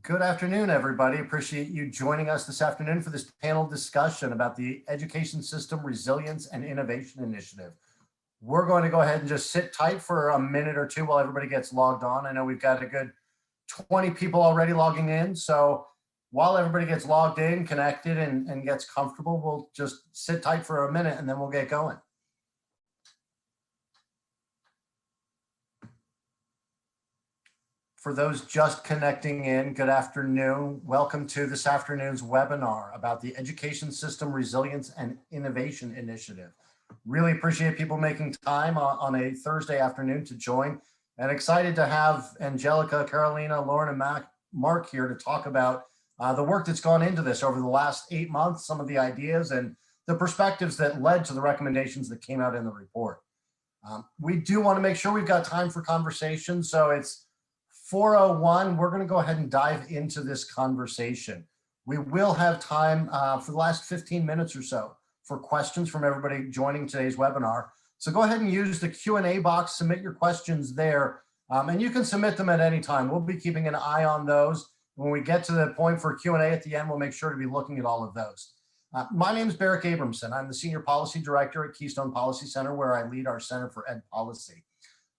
Good afternoon, everybody. Appreciate you joining us this afternoon for this panel discussion about the Education System Resilience and Innovation Initiative. We're going to go ahead and just sit tight for a minute or two while everybody gets logged on. I know we've got a good 20 people already logging in. So while everybody gets logged in, connected, and gets comfortable, we'll just sit tight for a minute and then we'll get going. For those just connecting in, good afternoon. Welcome to this afternoon's webinar about the Education System Resilience and Innovation Initiative. Really appreciate people making time on a Thursday afternoon to join, and excited to have Angelica, Carolina, Lauren, and Mark here to talk about the work that's gone into this over the last 8 months, some of the ideas and the perspectives that led to the recommendations that came out in the report. We do want to make sure we've got time for conversation, so it's 4:01, we're going to go ahead and dive into this conversation. We will have time for the last 15 minutes or so for questions from everybody joining today's webinar. So go ahead and use the Q&A box, submit your questions there, and you can submit them at any time. We'll be keeping an eye on those. When we get to the point for Q&A at the end, we'll make sure to be looking at all of those. My name is Barrick Abramson. I'm the Senior Policy Director at Keystone Policy Center, where I lead our Center for Ed Policy.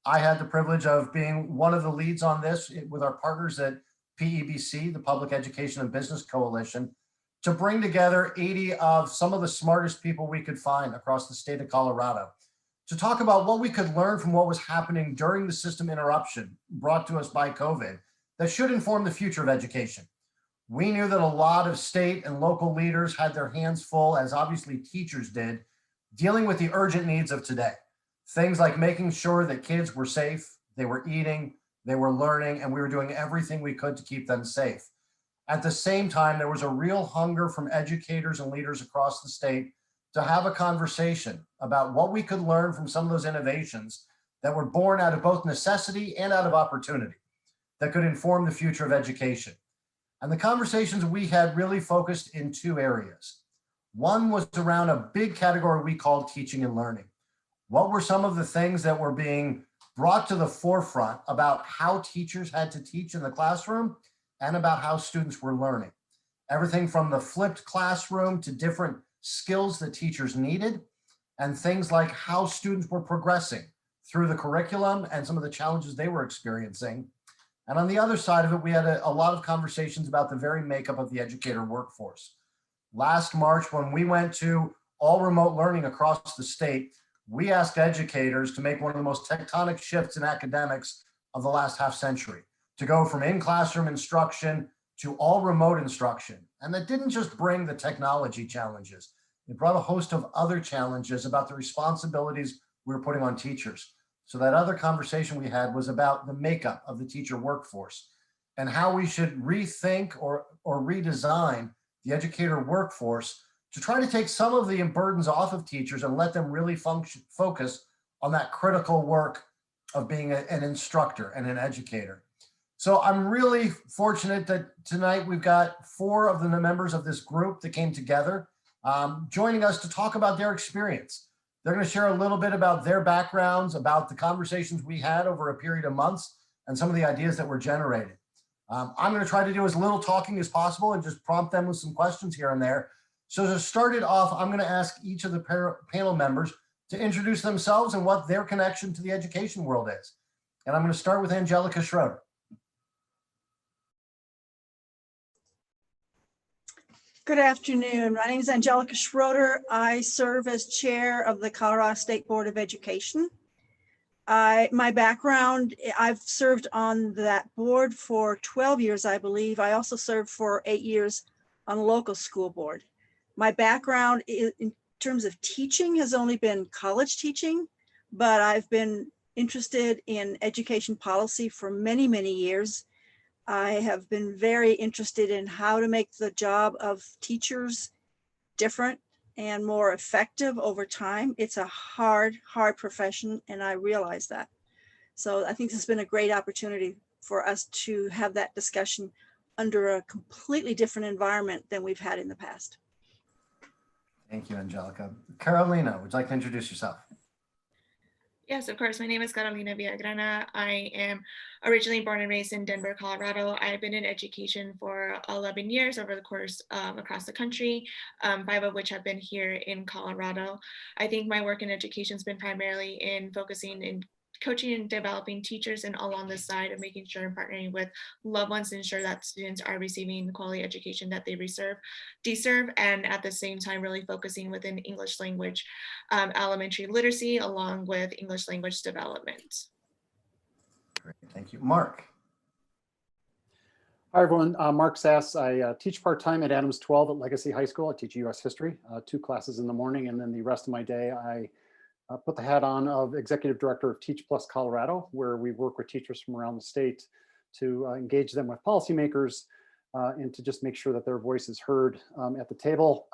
I had the privilege of being one of the leads on this with our partners at PEBC, the Public Education and Business Coalition, to bring together 80 of some of the smartest people we could find across the state of Colorado to talk about what we could learn from what was happening during the system interruption brought to us by COVID that should inform the future of education. We knew that a lot of state and local leaders had their hands full, as obviously teachers did, dealing with the urgent needs of today. Things like making sure that kids were safe, they were eating, they were learning, and we were doing everything we could to keep them safe. At the same time, there was a real hunger from educators and leaders across the state to have a conversation about what we could learn from some of those innovations that were born out of both necessity and out of opportunity that could inform the future of education. And the conversations we had really focused in two areas. One was around a big category we called teaching and learning. What were some of the things that were being brought to the forefront about how teachers had to teach in the classroom and about how students were learning? Everything from the flipped classroom to different skills that teachers needed, and things like how students were progressing through the curriculum and some of the challenges they were experiencing. And on the other side of it, we had a lot of conversations about the very makeup of the educator workforce. Last March, when we went to all remote learning across the state, we asked educators to make one of the most tectonic shifts in academics of the last half century, to go from in-classroom instruction to all remote instruction. And that didn't just bring the technology challenges. It brought a host of other challenges about the responsibilities we were putting on teachers. So that other conversation we had was about the makeup of the teacher workforce and how we should rethink or redesign the educator workforce to try to take some of the burdens off of teachers and let them really focus on that critical work of being an instructor and an educator. So I'm really fortunate that tonight we've got 4 of the members of this group that came together, joining us to talk about their experience. They're going to share a little bit about their backgrounds, about the conversations we had over a period of months, and some of the ideas that were generated. I'm going to try to do as little talking as possible and just prompt them with some questions here and there. So to start it off, I'm going to ask each of the panel members to introduce themselves and what their connection to the education world is. And I'm going to start with Angelica Schroeder. Good afternoon. My name is Angelica Schroeder. I serve as chair of the Colorado State Board of Education. My background, I've served on that board for 12 years, I believe. I also served for 8 years on the local school board. My background in terms of teaching has only been college teaching, but I've been interested in education policy for many, many years. I have been very interested in how to make the job of teachers different and more effective over time. It's a hard profession, and I realize that. So I think this has been a great opportunity for us to have that discussion under a completely different environment than we've had in the past. Thank you, Angelica. Carolina, would you like to introduce yourself? Yes, of course. My name is Carolina Villagrana. I am originally born and raised in Denver, Colorado. I've been in education for 11 years over the course across the country, 5 of which have been here in Colorado. I think my work in education has been primarily in focusing in coaching and developing teachers, and all on the side of making sure and partnering with loved ones to ensure that students are receiving the quality education that they deserve, and at the same time really focusing within English language elementary literacy along with English language development. Great, thank you. Mark. Hi, everyone. Mark Sass. I teach part-time at Adams 12 at Legacy High School. I teach U.S. history, 2 classes in the morning, and then the rest of my day, I put the hat on of Executive Director of Teach Plus Colorado, where we work with teachers from around the state to engage them with policymakers and to just make sure that their voice is heard at the table.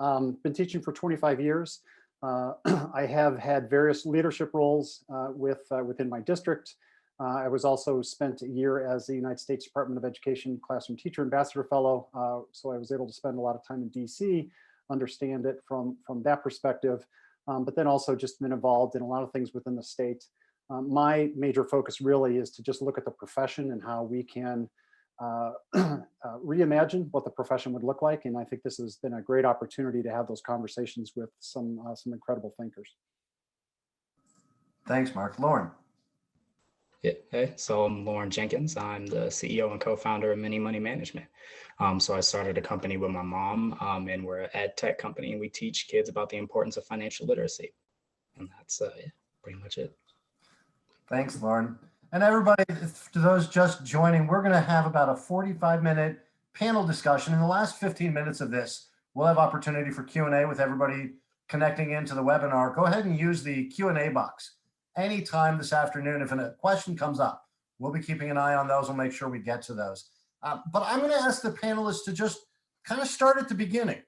Been teaching for 25 years. I have had various leadership roles within my district. I was also spent a year as the United States Department of Education Classroom Teacher Ambassador Fellow. So I was able to spend a lot of time in DC, understand it from that perspective, but then also just been involved in a lot of things within the state. My major focus really is to just look at the profession and how we can reimagine what the profession would look like. And I think this has been a great opportunity to have those conversations with some incredible thinkers. Thanks, Mark. Lauren. Yeah, hey, so I'm Lauren Jenkins. I'm the CEO and co-founder of Mini Money Management. So I started a company with my mom, and we're an ed tech company, and we teach kids about the importance of financial literacy. And that's pretty much it. Thanks, Lauren. And everybody, to those just joining, we're going to have about a 45-minute panel discussion. In the last 15 minutes of this, we'll have opportunity for Q&A with everybody connecting into the webinar. Go ahead and use the Q&A box anytime this afternoon. If a question comes up, we'll be keeping an eye on those. We'll make sure we get to those. But I'm going to ask the panelists to just kind of start at the beginning.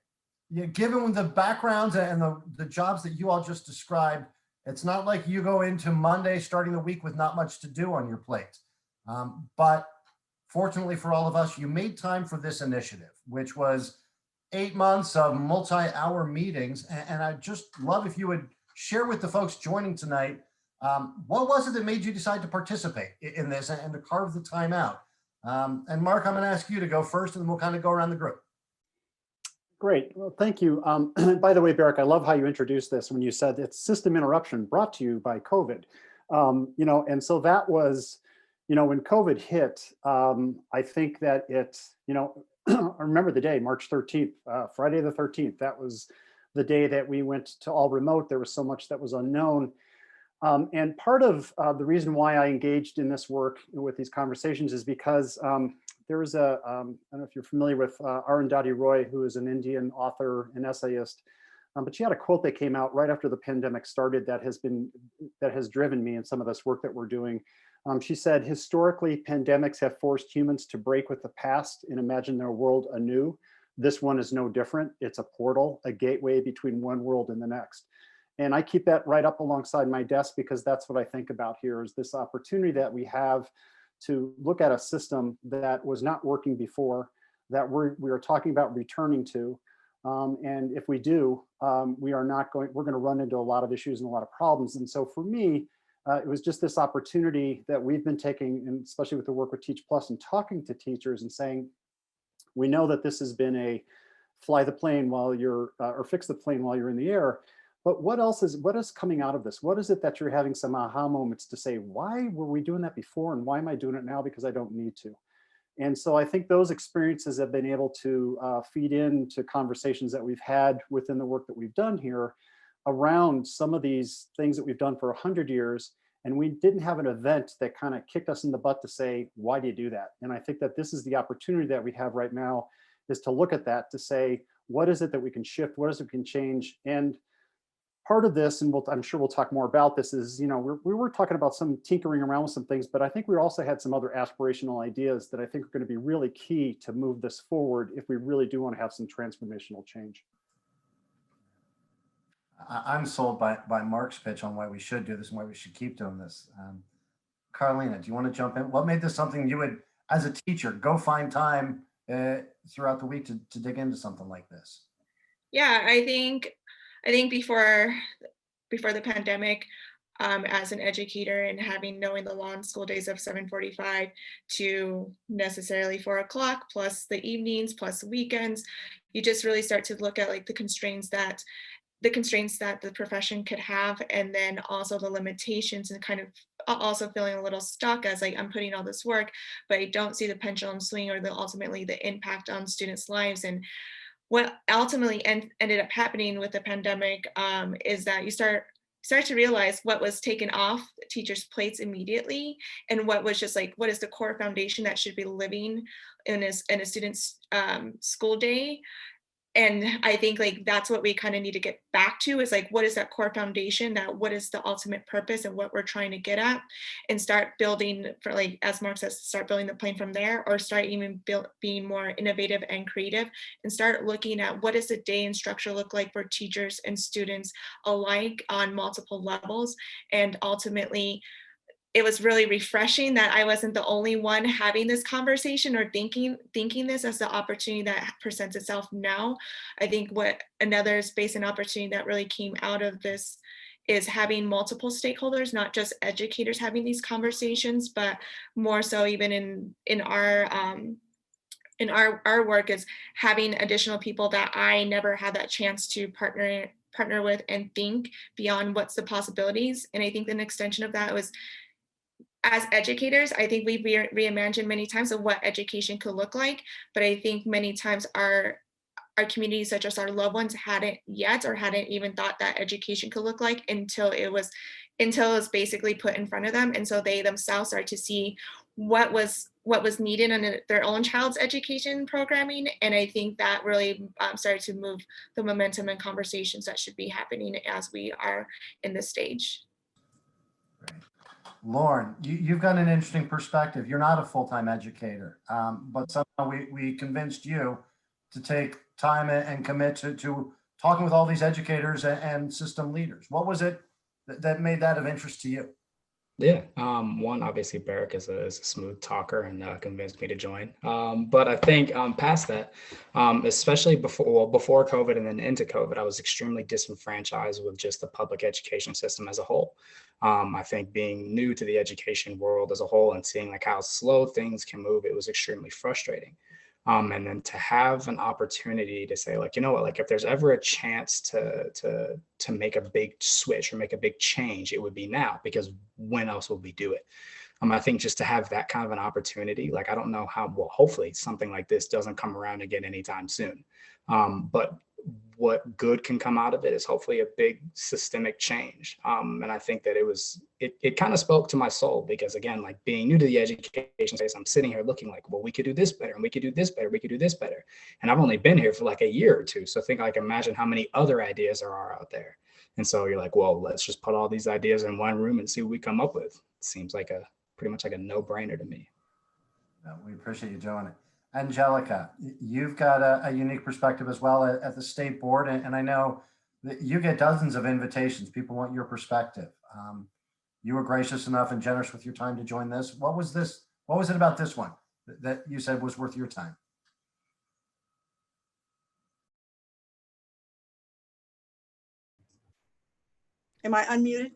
Given the backgrounds and the jobs that you all just described, it's not like you go into Monday starting the week with not much to do on your plate. But fortunately for all of us, you made time for this initiative, which was 8 months of multi-hour meetings. And I'd just love if you would share with the folks joining tonight, what was it that made you decide to participate in this and to carve the time out? And Mark, I'm going to ask you to go first, and then we'll kind of go around the group. Great. Well, thank you. By the way, Barrick, I love how you introduced this when you said it's system interruption brought to you by COVID. And so that was, when COVID hit, I think that it, I remember the day, March 13th, Friday the 13th. That was the day that we went to all remote. There was so much that was unknown. And part of the reason why I engaged in this work with these conversations is because there was I don't know if you're familiar with Arundhati Roy, who is an Indian author and essayist, but she had a quote that came out right after the pandemic started that has driven me in some of this work that we're doing. She said, historically, pandemics have forced humans to break with the past and imagine their world anew. This one is no different. It's a portal, a gateway between one world and the next. And I keep that right up alongside my desk because that's what I think about here is this opportunity that we have to look at a system that was not working before, that we are talking about returning to. And if we do, we're going to run into a lot of issues and a lot of problems. And so for me, it was just this opportunity that we've been taking, and especially with the work with Teach Plus and talking to teachers and saying, we know that this has been a fly the plane while you're, or fix the plane while you're in the air. But what is coming out of this? What is it that you're having some aha moments to say, why were we doing that before? And why am I doing it now? Because I don't need to. And so I think those experiences have been able to feed into conversations that we've had within the work that we've done here around some of these things that we've done for 100 years. And we didn't have an event that kind of kicked us in the butt to say, why do you do that? And I think that this is the opportunity that we have right now, is to look at that, to say, what is it that we can shift? What is it we can change? And part of this, and I'm sure we'll talk more about this, is, we were talking about some tinkering around with some things, but I think we also had some other aspirational ideas that I think are going to be really key to move this forward if we really do want to have some transformational change. I'm sold by Mark's pitch on why we should do this and why we should keep doing this. Carolina, do you want to jump in? What made this something you would, as a teacher, go find time throughout the week to dig into something like this? Yeah, I think before the pandemic, as an educator, and knowing the long school days of 7:45 to necessarily 4 o'clock, plus the evenings, plus weekends, you just really start to look at like the constraints that the profession could have, and then also the limitations, and kind of also feeling a little stuck as like, I'm putting all this work, but I don't see the pendulum swing, or ultimately the impact on students' lives. And what ultimately ended up happening with the pandemic is that you start to realize what was taken off teachers' plates immediately, and what was just like, what is the core foundation that should be living in a student's school day. And I think like that's what we kind of need to get back to, is like, what is that core foundation, that what is the ultimate purpose and what we're trying to get at, and start building, for like, as Mark says, start building the plane from there, or start even being more innovative and creative, and start looking at what does the day and structure look like for teachers and students alike on multiple levels. And ultimately, it was really refreshing that I wasn't the only one having this conversation, or thinking this as the opportunity that presents itself now. I think what another space and opportunity that really came out of this is having multiple stakeholders, not just educators having these conversations, but more so even in our work, is having additional people that I never had that chance to partner with and think beyond what's the possibilities. And I think an extension of that was, as educators, I think we've reimagined many times of what education could look like, but I think many times our communities, such as our loved ones, hadn't even thought that education could look like until it was basically put in front of them. And so they themselves start to see what was needed in their own child's education programming. And I think that really started to move the momentum and conversations that should be happening as we are in this stage. Great. Lauren, you've got an interesting perspective. You're not a full-time educator, but somehow we convinced you to take time and commit to talking with all these educators and system leaders. What was it that made that of interest to you? Yeah, one, obviously Barrick is a smooth talker and convinced me to join. But I think past that, especially before COVID and then into COVID, I was extremely disenfranchised with just the public education system as a whole. I think being new to the education world as a whole and seeing like how slow things can move, it was extremely frustrating. And then to have an opportunity to say, like, you know what, like if there's ever a chance to make a big switch or make a big change, it would be now, because when else will we do it? I think just to have that kind of an opportunity, like, I don't know how, well, hopefully something like this doesn't come around again anytime soon. But what good can come out of it is hopefully a big systemic change. And I think that it kind of spoke to my soul, because again, like being new to the education space, I'm sitting here looking like, well, we could do this better, and we could do this better, we could do this better. And I've only been here for like a year or two. So imagine how many other ideas there are out there. And so you're like, well, let's just put all these ideas in one room and see what we come up with. It seems like pretty much like a no-brainer to me. We appreciate you joining. Angelica, you've got a unique perspective as well at the state board, and I know that you get dozens of invitations. People want your perspective. You were gracious enough and generous with your time to join this. What was it about this one that you said was worth your time? Am I unmuted?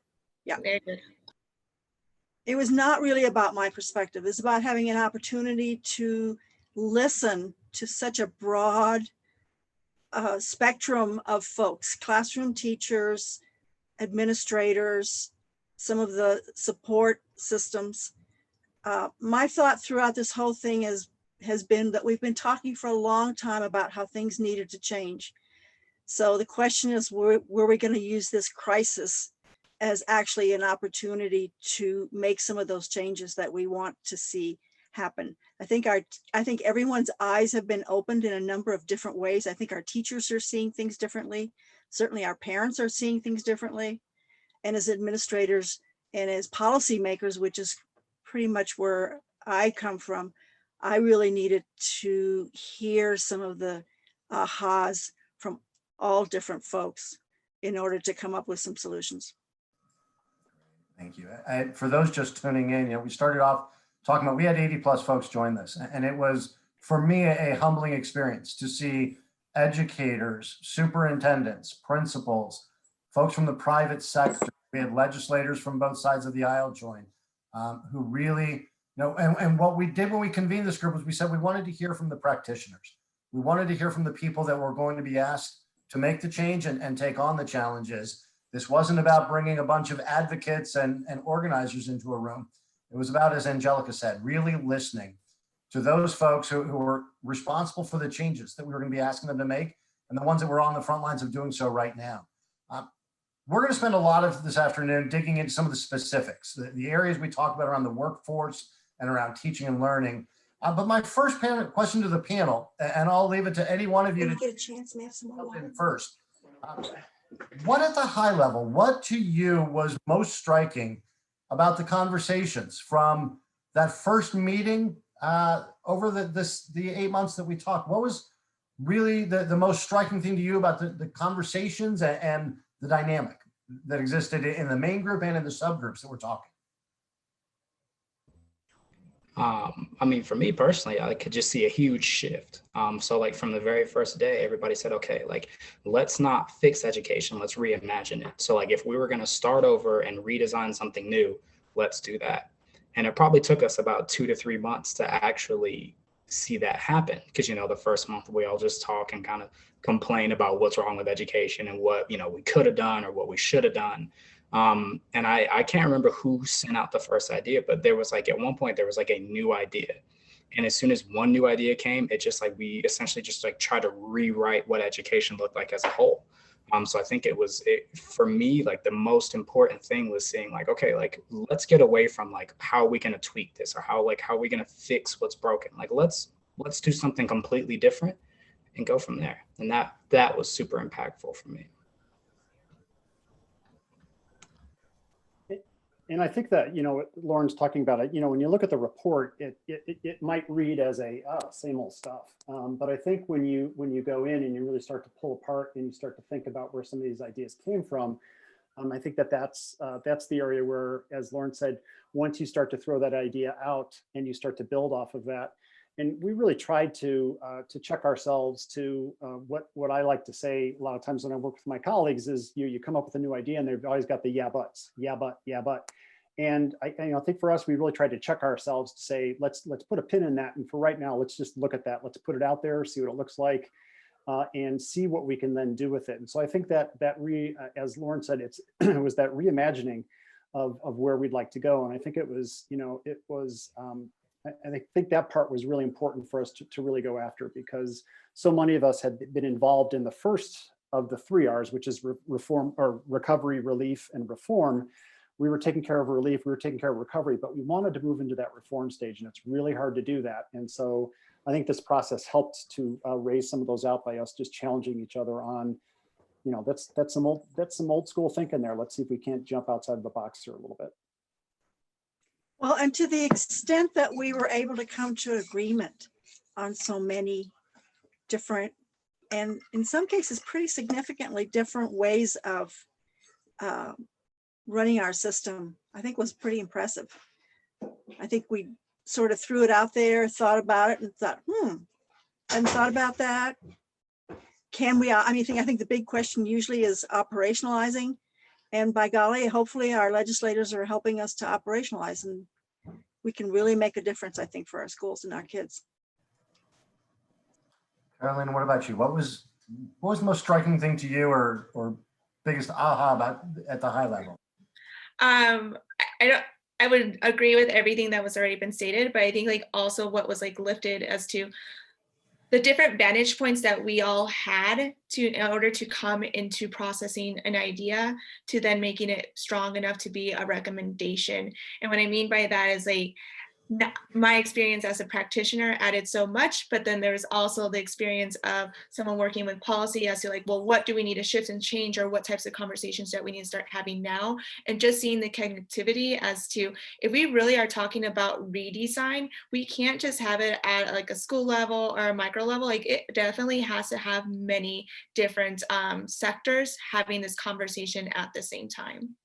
Yeah. Very good. It was not really about my perspective. It's about having an opportunity to listen to such a broad spectrum of folks, classroom teachers, administrators, some of the support systems. My thought throughout this whole thing has been that we've been talking for a long time about how things needed to change. So the question is, were we going to use this crisis as actually an opportunity to make some of those changes that we want to see happen? I think everyone's eyes have been opened in a number of different ways. I think our teachers are seeing things differently. Certainly our parents are seeing things differently. And as administrators and as policymakers, which is pretty much where I come from, I really needed to hear some of the ahas from all different folks in order to come up with some solutions. Thank you. For those just tuning in, we started off talking about, we had 80 plus folks join this, and it was, for me, a humbling experience to see educators, superintendents, principals, folks from the private sector. We had legislators from both sides of the aisle join, who really, and what we did when we convened this group was we said we wanted to hear from the practitioners. We wanted to hear from the people that were going to be asked to make the change and take on the challenges. This wasn't about bringing a bunch of advocates and organizers into a room. It was about, as Angelica said, really listening to those folks who were responsible for the changes that we were going to be asking them to make, and the ones that were on the front lines of doing so right now. We're going to spend a lot of this afternoon digging into some of the specifics, the areas we talked about around the workforce and around teaching and learning. But my first question to the panel, and I'll leave it to any one of you to get a chance, may have some more jump in water. first. What at the high level, what to you was most striking about the conversations from that first meeting over the 8 months that we talked? What was really the most striking thing to you about the conversations and the dynamic that existed in the main group and in the subgroups that we're talking? I mean, for me personally, I could just see a huge shift. So like from the very first day, everybody said, okay, like, let's not fix education, let's reimagine it. So like, if we were going to start over and redesign something new, let's do that. And it probably took us about 2 to 3 months to actually see that happen. Because, the first month we all just talk and kind of complain about what's wrong with education and what, we could have done or what we should have done. And I can't remember who sent out the first idea, but there was like, at one point there was like a new idea. And as soon as one new idea came, it just like, we essentially just like tried to rewrite what education looked like as a whole. So I think for me, like the most important thing was seeing like, okay, like, let's get away from like, how are we going to tweak this, or how are we going to fix what's broken? Like, let's do something completely different and go from there. And that was super impactful for me. And I think that, Lauren's talking about it, when you look at the report, it might read as same old stuff. But I think when you go in and you really start to pull apart and you start to think about where some of these ideas came from, I think that's the area where, as Lauren said, once you start to throw that idea out and you start to build off of that. And we really tried to check ourselves to what I like to say a lot of times when I work with my colleagues is you come up with a new idea and they've always got the yeah buts, yeah but. And I think for us, we really tried to check ourselves to say, let's put a pin in that. And for right now, let's just look at that. Let's put it out there, see what it looks like, and see what we can then do with it. And so I think that as Lauren said, it was that reimagining of where we'd like to go. And I think I think that part was really important for us to really go after, because so many of us had been involved in the first of the 3 R's, which is reform or recovery, relief, and reform. We were taking care of relief, we were taking care of recovery, but we wanted to move into that reform stage, and it's really hard to do that. And so I think this process helped to raise some of those out by us just challenging each other on, that's some old school thinking there. Let's see if we can't jump outside of the box here a little bit. Well, and to the extent that we were able to come to agreement on so many different, and in some cases, pretty significantly different ways of running our system, I think was pretty impressive. I think we sort of threw it out there, thought about it and thought, hadn't thought about that. Can we, I think the big question usually is operationalizing. And by golly, hopefully our legislators are helping us to operationalize, and we can really make a difference, I think, for our schools and our kids. Carolina, what about you? What was the most striking thing to you, or biggest aha about at the high level? I would agree with everything that was already been stated, but I think like also what was like lifted as to the different vantage points that we all had in order to come into processing an idea to then making it strong enough to be a recommendation. And what I mean by that is like, my experience as a practitioner added so much, but then there's also the experience of someone working with policy as to like, well, what do we need to shift and change, or what types of conversations that we need to start having now? And just seeing the connectivity as to, if we really are talking about redesign, we can't just have it at like a school level or a micro level. Like it definitely has to have many different sectors having this conversation at the same time.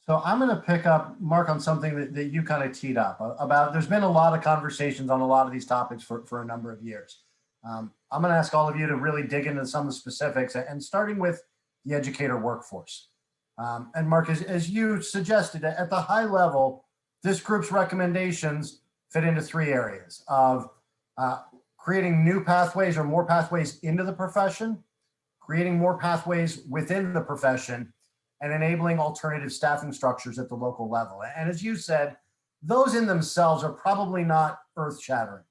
So I'm going to pick up, Mark, on something that you kind of teed up about. There's been a lot of conversations on a lot of these topics for a number of years. I'm going to ask all of you to really dig into some of the specifics, and starting with the educator workforce. And Mark, as you suggested, at the high level, this group's recommendations fit into 3 areas of creating new pathways or more pathways into the profession, creating more pathways within the profession, and enabling alternative staffing structures at the local level. And as you said, those in themselves are probably not earth-shattering.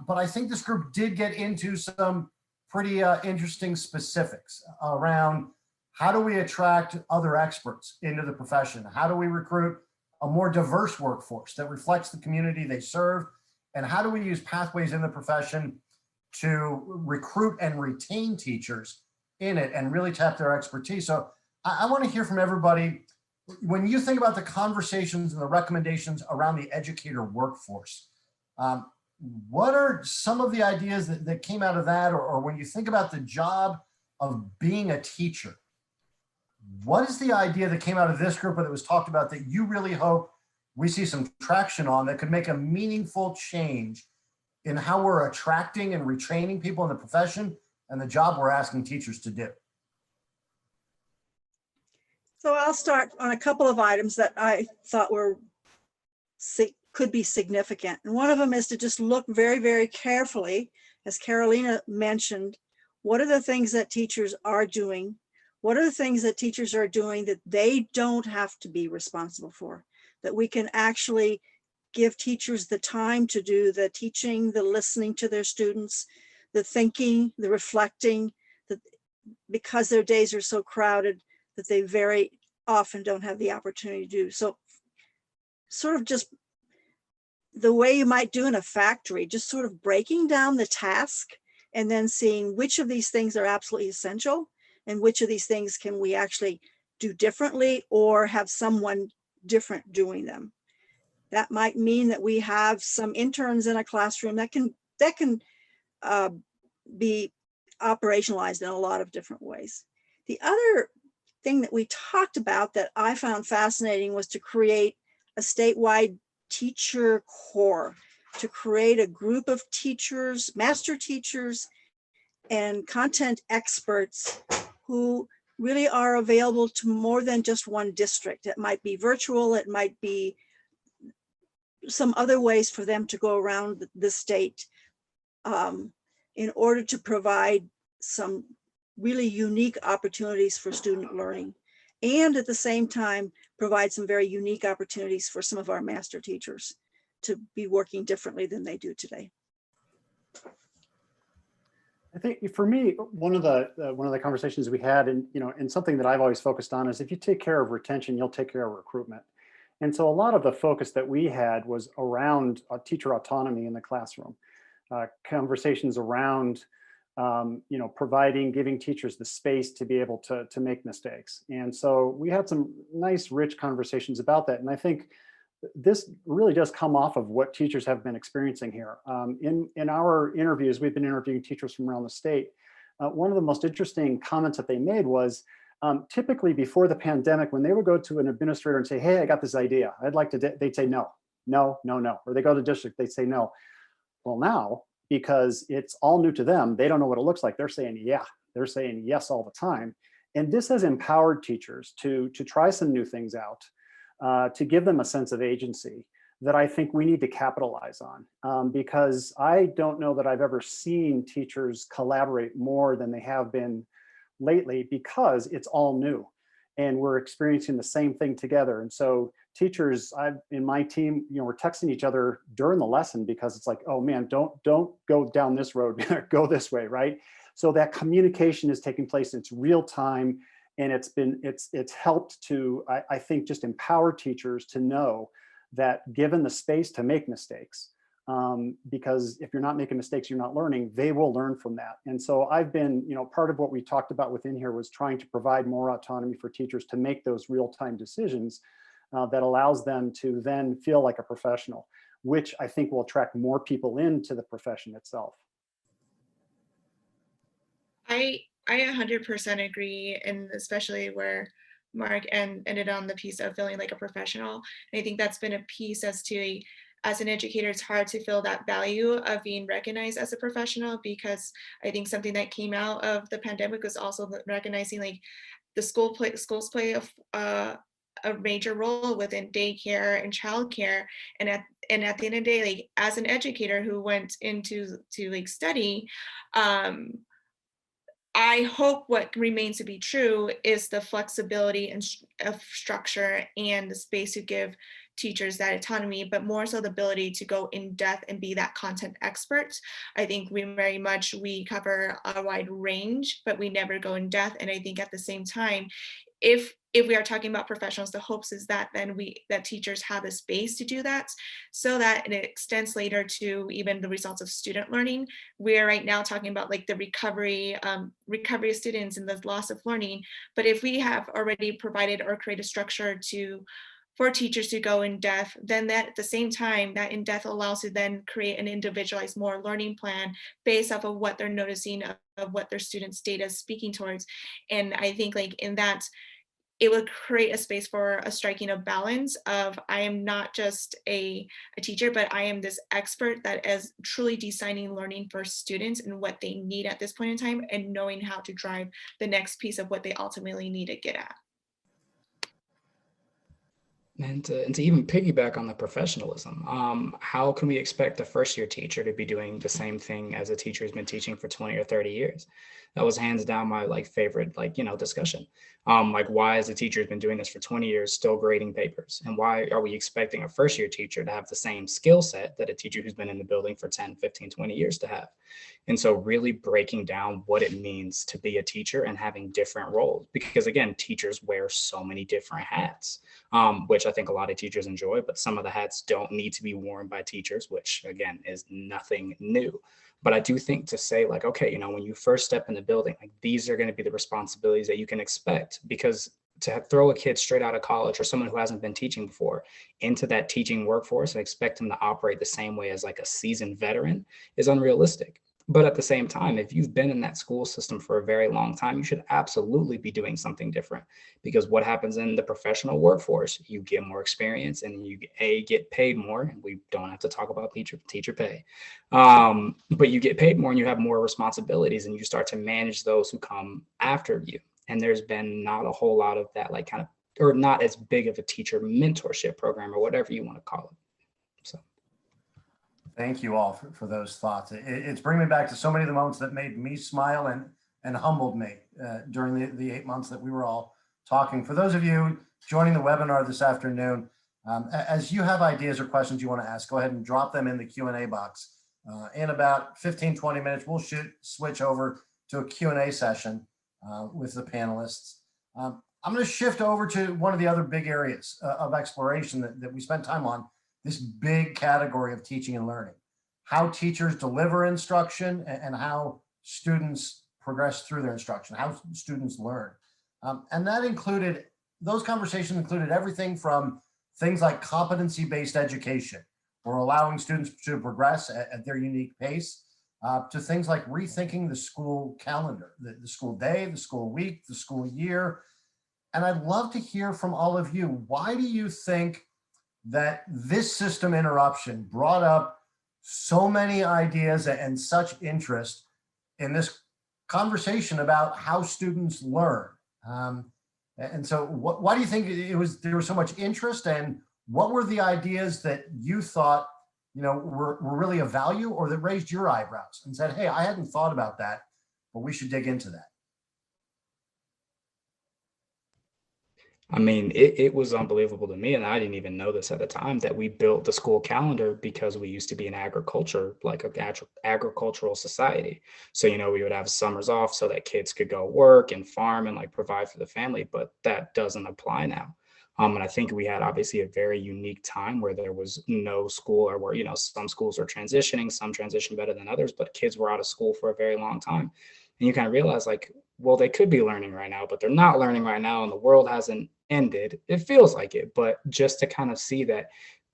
But I think this group did get into some pretty interesting specifics around how do we attract other experts into the profession? How do we recruit a more diverse workforce that reflects the community they serve? And how do we use pathways in the profession to recruit and retain teachers in it and really tap their expertise? So I want to hear from everybody. When you think about the conversations and the recommendations around the educator workforce, what are some of the ideas that came out of that? Or when you think about the job of being a teacher, what is the idea that came out of this group that was talked about that you really hope we see some traction on that could make a meaningful change in how we're attracting and retraining people in the profession and the job we're asking teachers to do? So I'll start on a couple of items that I thought could be significant. And one of them is to just look very, very carefully, as Carolina mentioned, what are the things that teachers are doing? What are the things that teachers are doing that they don't have to be responsible for? That we can actually give teachers the time to do the teaching, the listening to their students, the thinking, the reflecting, that because their days are so crowded that they very often don't have the opportunity to do. So sort of just the way you might do in a factory, just sort of breaking down the task and then seeing which of these things are absolutely essential and which of these things can we actually do differently or have someone different doing them. That might mean that we have some interns in a classroom that can be operationalized in a lot of different ways. The other thing that we talked about that I found fascinating was to create a statewide teacher corps, to create a group of teachers, master teachers, and content experts who really are available to more than just one district. It might be virtual, it might be some other ways for them to go around the state in order to provide some really unique opportunities for student learning, and at the same time provide some very unique opportunities for some of our master teachers to be working differently than they do today. I think for me, one of the conversations we had, and something that I've always focused on is if you take care of retention, you'll take care of recruitment. And so a lot of the focus that we had was around teacher autonomy in the classroom, conversations around giving teachers the space to be able to make mistakes. And so we had some nice, rich conversations about that. And I think this really does come off of what teachers have been experiencing here. In our interviews, we've been interviewing teachers from around the state. One of the most interesting comments that they made was, typically before the pandemic, when they would go to an administrator and say, hey, I got this idea, I'd like to, they'd say no, no, no, no. Or they go to district, they'd say no. Well, now, because it's all new to them, they don't know what it looks like. They're saying, yeah, they're saying yes all the time. And this has empowered teachers to try some new things out, to give them a sense of agency that I think we need to capitalize on, because I don't know that I've ever seen teachers collaborate more than they have been lately, because it's all new and we're experiencing the same thing together. And so teachers, in my team, we're texting each other during the lesson because it's like, oh man, don't go down this road, go this way, right? So that communication is taking place, it's real time, and it's helped to, I think, just empower teachers to know that given the space to make mistakes, because if you're not making mistakes, you're not learning, they will learn from that. And so I've been, part of what we talked about within here was trying to provide more autonomy for teachers to make those real-time decisions that allows them to then feel like a professional, which I think will attract more people into the profession itself. I 100% agree, and especially where Mark ended on the piece of feeling like a professional. And I think that's been a piece as to as an educator, it's hard to feel that value of being recognized as a professional, because I think something that came out of the pandemic was also recognizing like the schools play a major role within daycare and childcare. And at the end of the day, like as an educator who went into like study, I hope what remains to be true is the flexibility and of structure and the space to give teachers that autonomy, but more so the ability to go in depth and be that content expert. I think we cover a wide range, but we never go in depth. And I think at the same time, if we are talking about professionals, the hopes is that then that teachers have the space to do that, so that it extends later to even the results of student learning. We are right now talking about like the recovery of students and the loss of learning. But if we have already provided or created a structure for teachers to go in depth, then that at the same time, that in depth allows to then create an individualized more learning plan based off of what they're noticing of what their students' data is speaking towards. And I think like in that, it would create a space for a striking a balance of, I am not just a teacher, but I am this expert that is truly designing learning for students and what they need at this point in time, and knowing how to drive the next piece of what they ultimately need to get at. And to even piggyback on the professionalism, how can we expect a first-year teacher to be doing the same thing as a teacher who's been teaching for 20 or 30 years? That was hands down my favorite discussion. Why is a teacher who's been doing this for 20 years still grading papers? And why are we expecting a first-year teacher to have the same skill set that a teacher who's been in the building for 10, 15, 20 years to have? And so really breaking down what it means to be a teacher and having different roles, because again, teachers wear so many different hats, which I think a lot of teachers enjoy, but some of the hats don't need to be worn by teachers, which again is nothing new. But I do think to say like, okay, when you first step in the building, like these are going to be the responsibilities that you can expect, because to throw a kid straight out of college or someone who hasn't been teaching before into that teaching workforce and expect them to operate the same way as like a seasoned veteran is unrealistic. But at the same time, if you've been in that school system for a very long time, you should absolutely be doing something different, because what happens in the professional workforce, you get more experience and you get paid more. And we don't have to talk about teacher pay, but you get paid more and you have more responsibilities and you start to manage those who come after you. And there's been not a whole lot of that, or not as big of a teacher mentorship program or whatever you want to call it. So. Thank you all for those thoughts. It's bringing me back to so many of the moments that made me smile and humbled me during the 8 months that we were all talking. For those of you joining the webinar this afternoon, as you have ideas or questions you want to ask, go ahead and drop them in the Q&A box. In about 15, 20 minutes, we'll switch over to a Q&A session with the panelists. I'm going to shift over to one of the other big areas of exploration that we spent time on, this big category of teaching and learning, how teachers deliver instruction and how students progress through their instruction, how students learn. And those conversations included everything from things like competency-based education, or allowing students to progress at their unique pace, to things like rethinking the school calendar, the school day, the school week, the school year. And I'd love to hear from all of you. Why do you think that this system interruption brought up so many ideas and such interest in this conversation about how students learn? And so why do you think there was so much interest, and what were the ideas that you thought were really of value, or that raised your eyebrows and said, hey, I hadn't thought about that, but we should dig into that? I mean, it was unbelievable to me, and I didn't even know this at the time, that we built the school calendar because we used to be an agricultural society. So, we would have summers off so that kids could go work and farm and provide for the family, but that doesn't apply now. And I think we had obviously a very unique time where there was no school, or where, some schools are transitioning, some transition better than others, but kids were out of school for a very long time. And you kind of realize well, they could be learning right now, but they're not learning right now, and the world hasn't ended. It feels like it, but just to kind of see that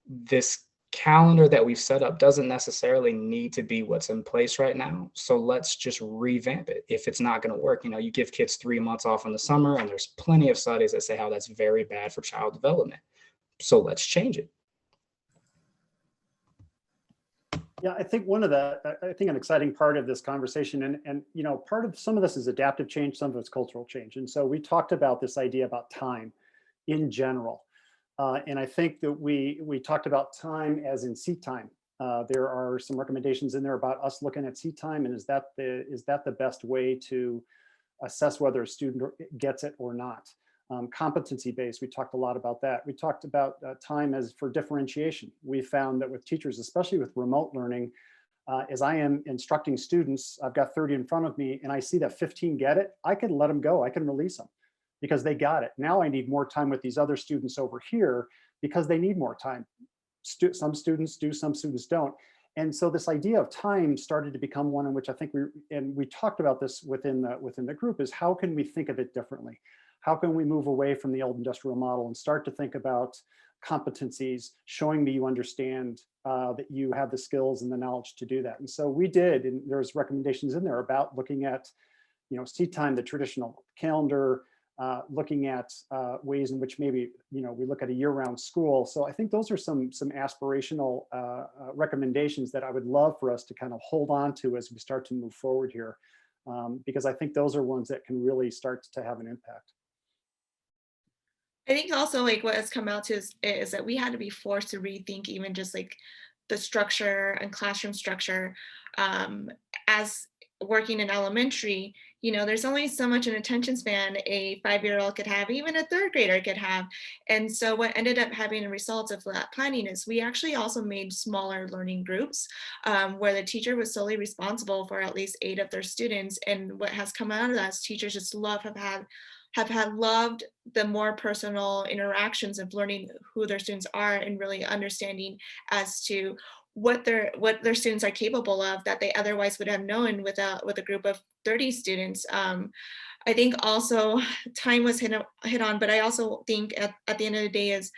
this calendar that we've set up doesn't necessarily need to be what's in place right now. So let's just revamp it. If it's not going to work, you give kids 3 months off in the summer, and there's plenty of studies that say how that's very bad for child development. So let's change it. Yeah, I think an exciting part of this conversation, and you know, part of some of this is adaptive change, some of it's cultural change. And so we talked about this idea about time in general. And I think that we talked about time as in seat time. There are some recommendations in there about us looking at seat time, and is that the best way to assess whether a student gets it or not? Competency-based, we talked a lot about that. We talked about time as for differentiation. We found that with teachers, especially with remote learning, as I am instructing students, I've got 30 in front of me and I see that 15 get it, I can let them go, I can release them because they got it. Now I need more time with these other students over here because they need more time. Some students do, some students don't. And so this idea of time started to become one in which I think we talked about this within the group, is how can we think of it differently? How can we move away from the old industrial model and start to think about competencies, showing that you understand that you have the skills and the knowledge to do that? And so we did, and there's recommendations in there about looking at, you know, seat time, the traditional calendar, looking at ways in which maybe, you know, we look at a year-round school. So I think those are some aspirational recommendations that I would love for us to kind of hold on to as we start to move forward here, because I think those are ones that can really start to have an impact. I think also like what has come out to is that we had to be forced to rethink even just like the structure and classroom structure. As working in elementary, you know, there's only so much an attention span a 5-year-old could have, even a 3rd grader could have. And so what ended up having a result of that planning is we actually also made smaller learning groups where the teacher was solely responsible for at least 8 of their students. And what has come out of that is teachers just loved the more personal interactions of learning who their students are and really understanding as to what their students are capable of that they otherwise would have known with a group of 30 students. I think also time was hit on, but I also think at the end of the day is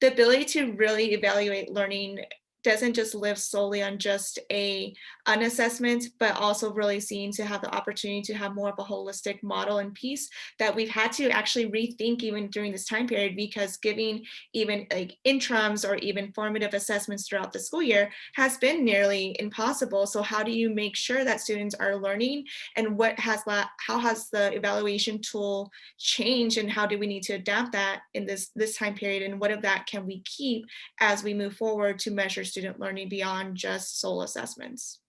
the ability to really evaluate learning doesn't just live solely on just an assessment, but also really seeing to have the opportunity to have more of a holistic model and piece that we've had to actually rethink even during this time period, because giving even like interims or even formative assessments throughout the school year has been nearly impossible. So how do you make sure that students are learning, and how has the evaluation tool changed, and how do we need to adapt that in this time period, and what of that can we keep as we move forward to measure student learning beyond just sole assessments?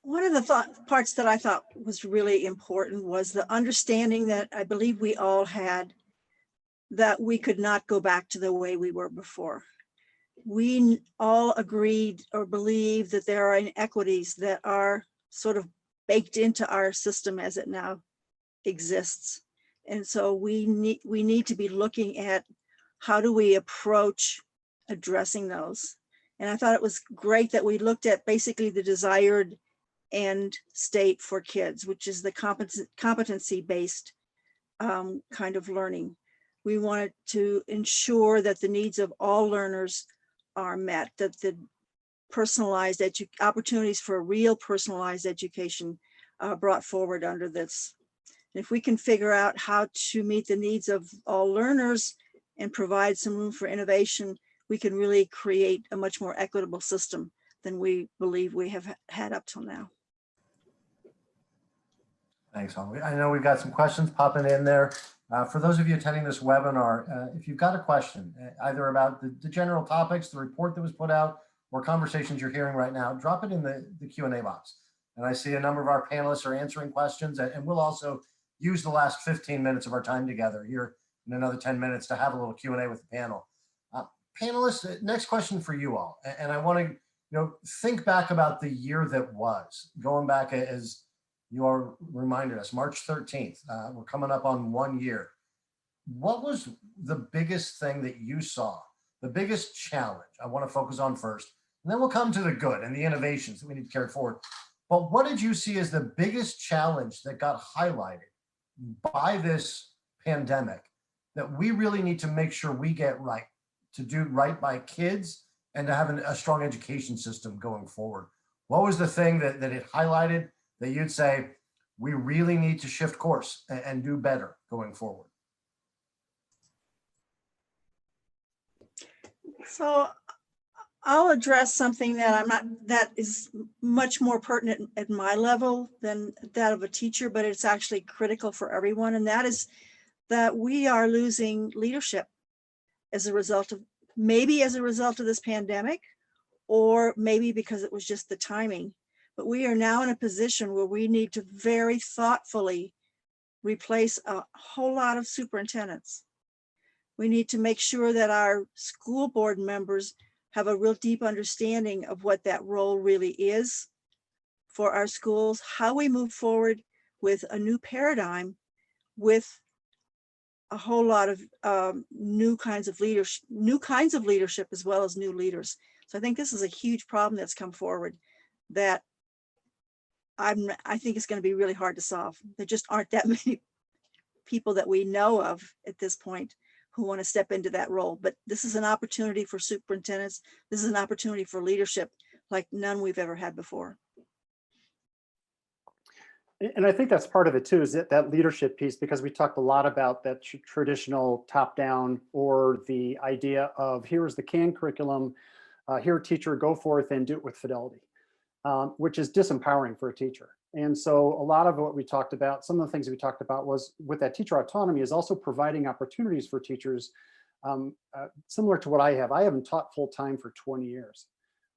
One of the parts that I thought was really important was the understanding that I believe we all had, that we could not go back to the way we were before. We all agreed or believe that there are inequities that are sort of baked into our system as it now exists. And so we need to be looking at how do we approach addressing those. And I thought it was great that we looked at basically the desired end state for kids, which is the competency-based kind of learning. We wanted to ensure that the needs of all learners are met, that the personalized opportunities for real personalized education brought forward under this. And if we can figure out how to meet the needs of all learners and provide some room for innovation, we can really create a much more equitable system than we believe we have had up till now. Thanks, Holly. I know we've got some questions popping in there. For those of you attending this webinar, if you've got a question, either about the general topics, the report that was put out, or conversations you're hearing right now, drop it in the Q&A box. And I see a number of our panelists are answering questions, and we'll also use the last 15 minutes of our time together here in another 10 minutes to have a little Q&A with the panel. Panelists, next question for you all. And I want to think back about the year that was, going back as you all reminded us, March 13th, we're coming up on 1 year. What was the biggest thing that you saw, the biggest challenge I want to focus on first, and then we'll come to the good and the innovations that we need to carry forward. But what did you see as the biggest challenge that got highlighted by this pandemic that we really need to make sure we get right, to do right by kids and to have a strong education system going forward? What was the thing that it highlighted that you'd say, we really need to shift course and do better going forward? So I'll address something that is much more pertinent at my level than that of a teacher, but it's actually critical for everyone. And that is that we are losing leadership as a result of, maybe as a result of this pandemic, or maybe because it was just the timing. But we are now in a position where we need to very thoughtfully replace a whole lot of superintendents. We need to make sure that our school board members have a real deep understanding of what that role really is for our schools, how we move forward with a new paradigm with a whole lot of new kinds of leadership as well as new leaders. So I think this is a huge problem that's come forward that I think it's going to be really hard to solve. There just aren't that many people that we know of at this point who want to step into that role. But this is an opportunity for superintendents. This is an opportunity for leadership like none we've ever had before. And I think that's part of it too, is that leadership piece, because we talked a lot about that traditional top-down, or the idea of here's the canned curriculum, here, teacher, go forth and do it with fidelity, which is disempowering for a teacher. And so a lot of what we talked about, some of the things we talked about was with that teacher autonomy is also providing opportunities for teachers similar to what I have. I haven't taught full-time for 20 years.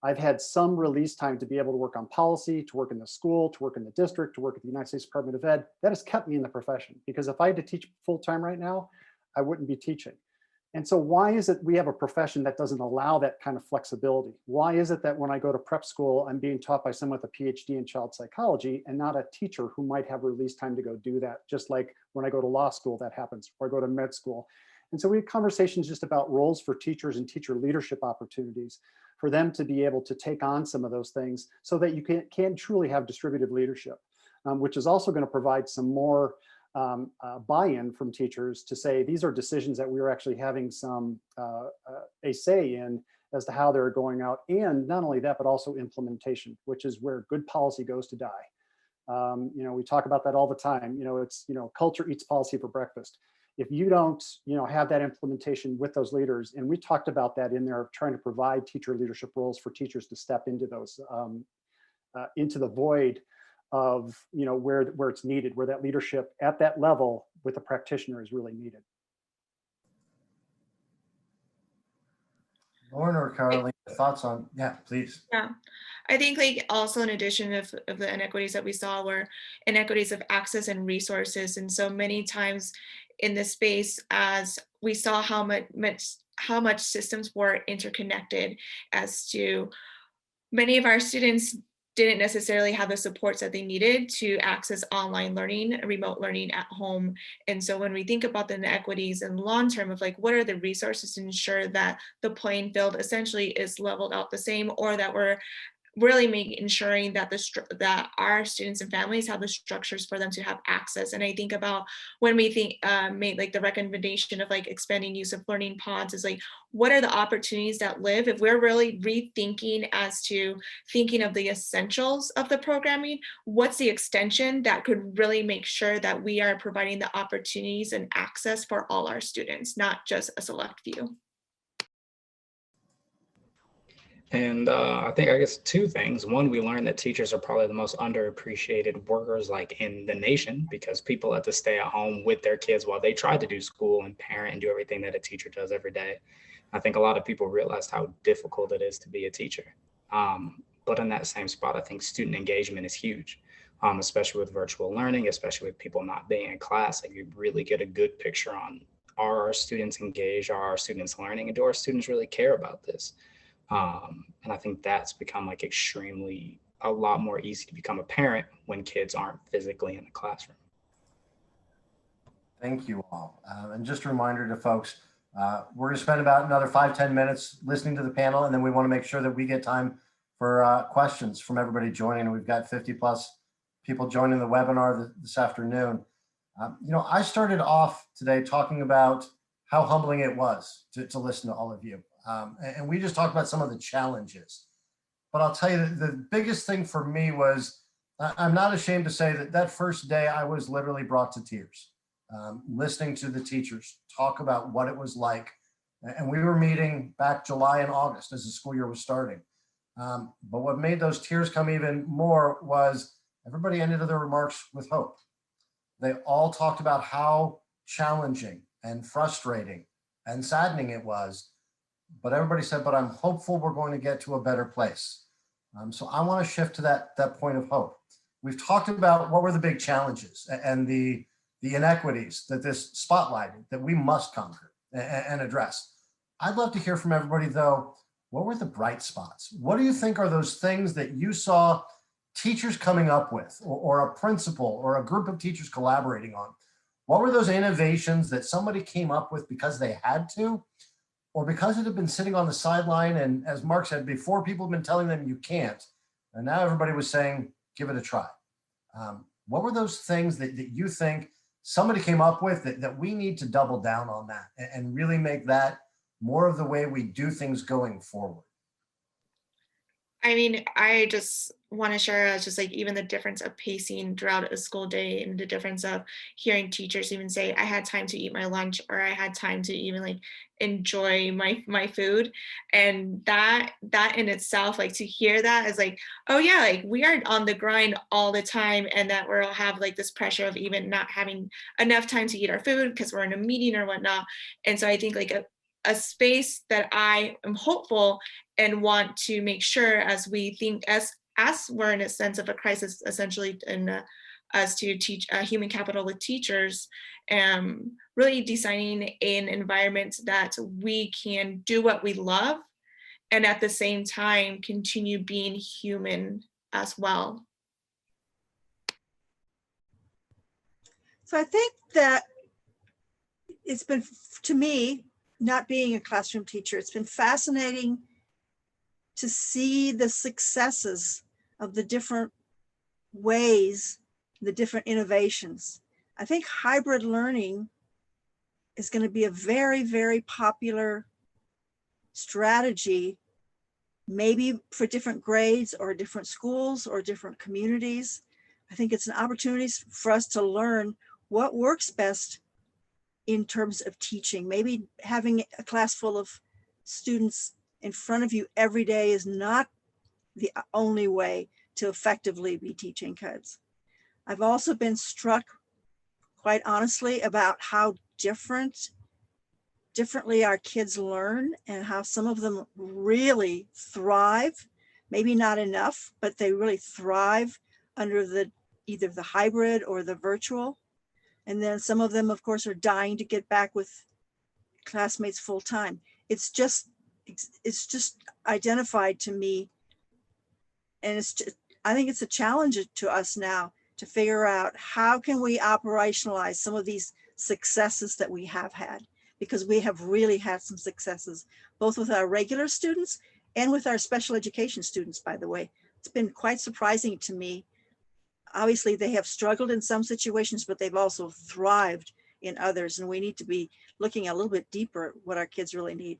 I've had some release time to be able to work on policy, to work in the school, to work in the district, to work at the United States Department of Ed. That has kept me in the profession, because if I had to teach full-time right now, I wouldn't be teaching. And so why is it we have a profession that doesn't allow that kind of flexibility? Why is it that when I go to prep school, I'm being taught by someone with a PhD in child psychology and not a teacher who might have release time to go do that? Just like when I go to law school, that happens, or I go to med school. And so we have conversations just about roles for teachers and teacher leadership opportunities for them to be able to take on some of those things so that you can truly have distributed leadership, which is also going to provide some more buy-in from teachers to say, these are decisions that we're actually having some a say in as to how they're going out. And not only that, but also implementation, which is where good policy goes to die. We talk about that all the time. It's, culture eats policy for breakfast. If you don't, have that implementation with those leaders, and we talked about that in there, trying to provide teacher leadership roles for teachers to step into those, into the void of, where it's needed, where that leadership at that level with the practitioner is really needed. Lauren or Caroline, thoughts on, yeah, please. Yeah, I think also in addition of the inequities that we saw were inequities of access and resources. And so many times in this space, as we saw how much systems were interconnected, as to many of our students didn't necessarily have the supports that they needed to access online learning, remote learning at home. And so when we think about the inequities in long term of what are the resources to ensure that the playing field essentially is leveled out the same, or that we're really ensuring that that our students and families have the structures for them to have access. And I think about when we made the recommendation of expanding use of learning pods, is what are the opportunities that live if we're really rethinking as to thinking of the essentials of the programming, what's the extension that could really make sure that we are providing the opportunities and access for all our students, not just a select few. And I guess two things. One, we learned that teachers are probably the most underappreciated workers in the nation, because people have to stay at home with their kids while they try to do school and parent and do everything that a teacher does every day. I think a lot of people realized how difficult it is to be a teacher. But in that same spot, I think student engagement is huge, especially with virtual learning, especially with people not being in class. You really get a good picture on, are our students engaged? Are our students learning? And do our students really care about this? And I think that's become a lot more easy to become a parent when kids aren't physically in the classroom. Thank you all. And just a reminder to folks, we're going to spend about another 5-10 minutes listening to the panel, and then we want to make sure that we get time for questions from everybody joining. We've got 50+ people joining the webinar this afternoon. I started off today talking about how humbling it was to listen to all of you. And we just talked about some of the challenges. But I'll tell you that the biggest thing for me was, I'm not ashamed to say that first day I was literally brought to tears, listening to the teachers talk about what it was like And we were meeting back July and August as the school year was starting. But what made those tears come even more was everybody ended their remarks with hope. They all talked about how challenging and frustrating and saddening it was. But everybody said, but I'm hopeful we're going to get to a better place. So I want to shift to that point of hope. We've talked about what were the big challenges and the inequities that this spotlighted that we must conquer and address. I'd love to hear from everybody though, what were the bright spots? What do you think are those things that you saw teachers coming up with, or a principal or a group of teachers collaborating on? What were those innovations that somebody came up with because they had to, or because it had been sitting on the sideline? And as Mark said before, people have been telling them you can't. And now everybody was saying, give it a try. What were those things that you think somebody came up with that we need to double down on that and really make that more of the way we do things going forward? I mean, I just want to share just like even the difference of pacing throughout a school day, and the difference of hearing teachers even say, I had time to eat my lunch, or I had time to even like enjoy my food. And that in itself, like to hear that is like, oh yeah, like we are on the grind all the time, and that we'll have like this pressure of even not having enough time to eat our food because we're in a meeting or whatnot. And so I think like a space that I am hopeful and want to make sure, as we think, as we're in a sense of a crisis, essentially, and as to teach human capital with teachers, really designing an environment that we can do what we love, and at the same time continue being human as well. So I think that it's been, to me, not being a classroom teacher, it's been fascinating to see the successes of the different ways, the different innovations. I think hybrid learning is going to be a very, very popular strategy, maybe for different grades or different schools or different communities. I think it's an opportunity for us to learn what works best in terms of teaching. Maybe having a class full of students in front of you every day is not the only way to effectively be teaching kids. I've also been struck, quite honestly, about how differently our kids learn, and how some of them really thrive, maybe not enough, but they really thrive under either the hybrid or the virtual. And then some of them, of course, are dying to get back with classmates full time. It's just identified to me. And I think it's a challenge to us now to figure out how can we operationalize some of these successes that we have had, because we have really had some successes, both with our regular students and with our special education students, by the way. It's been quite surprising to me. Obviously, they have struggled in some situations, but they've also thrived in others. And we need to be looking a little bit deeper at what our kids really need.